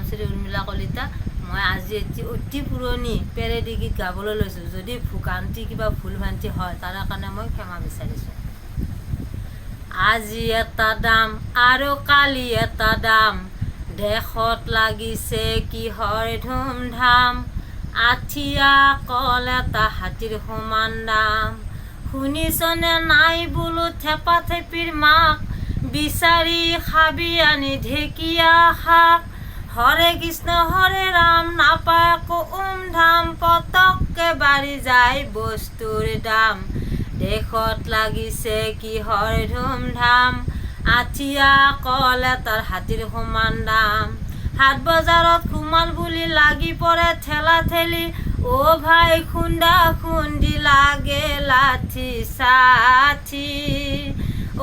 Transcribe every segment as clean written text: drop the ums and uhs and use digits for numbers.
শ্ৰী উৰ্মিলা কলিতা। মই আজি এটি অতি পুৰণি পেৰেডি গীত গাবলৈ লৈছোঁ। যদি ভোগান্তি কিবা ভুল ভ্ৰান্তি হয় তাৰ কাৰণে মই ক্ষমা বিচাৰিছোঁ। আজি এটা দাম আৰু কালি এটা দাম, দেশত লাগিছে কিহৰ ধুমধাম, আঠিয়া কল এটা হাতীৰ সমান দাম। শুনিছনে নাই বোলো থেপা থেপিৰ মাক, বিচাৰি খাবি আনি ঢেকীয়া শাক। হৰে কৃষ্ণ হৰে ৰাম নাপায় আকৌ ধাম, পতককে বাঢ়ি যায় বস্তুৰ দাম। দেশত লাগিছে কিহৰ ধুমধাম, আঠিয়া কল এটাৰ হাতীৰ সমান দাম। হাট বজাৰত সোমাল বুলি লাগি পৰে ঠেলা ঠেলি, অ' ভাই খুন্দা খুন্দি লাগে লাঠি চাঠি,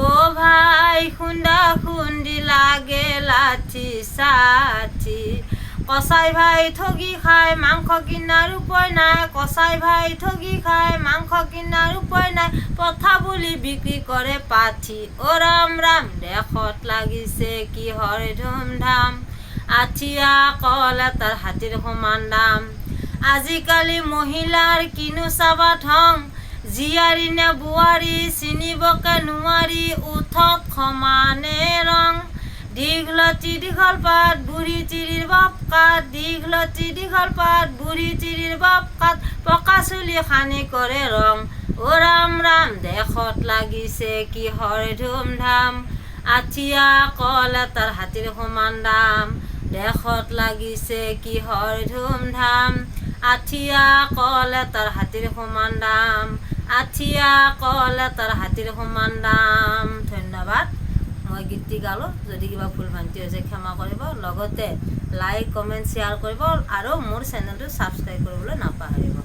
অ' ভাই খুন্দা খুন্দি লাগে লাঠি চাঠি। কচাই ভাই ঠগি খাই মাংস কিনাৰ উপায় নাই, কচাই ভাই ঠগি খাই মাংস কিনাৰ উপায় নাই, পঠা বুলি বিক্ৰী কৰে পাঠি। অ' ৰাম ৰাম দেশত লাগিছে কিহৰ ধুমধাম, আঠিয়া কল এটাৰ হাতীৰ সমান দাম। আজিকালি মহিলাৰ কিনো চাবা ঢং, জীয়াৰী নে বোৱাৰী চিনিবকে নোৱাৰি, উঠত সমানে ৰং। দীঘলতি দীঘল পাত বুঢ়ী তিৰিৰ বাপ কাত, দীঘলতি দীঘল পাত বুঢ়ী তিৰিৰ বাপ কাত, পকা চুলি খানি কৰে ৰং। অ' ৰাম ৰাম দেশত লাগিছে কিহৰ ধুমধাম, আঠিয়া কল এটাৰ হাতীৰ সমান দাম। দেশত লাগিছে কিহৰ ধুমধাম, আঠিয়া কল এটাৰ হাতীৰ সমান দাম, আঠিয়া কল এটাৰ হাতীৰ সমান দাম। ধন্যবাদ। মই গীতটি গালোঁ। যদি কিবা ভুল ভ্ৰান্তি হৈছে ক্ষমা কৰিব, লগতে লাইক কমেণ্ট শ্বেয়াৰ কৰিব আৰু মোৰ চেনেলটো ছাবস্ক্ৰাইব কৰিবলৈ নাপাহৰিব।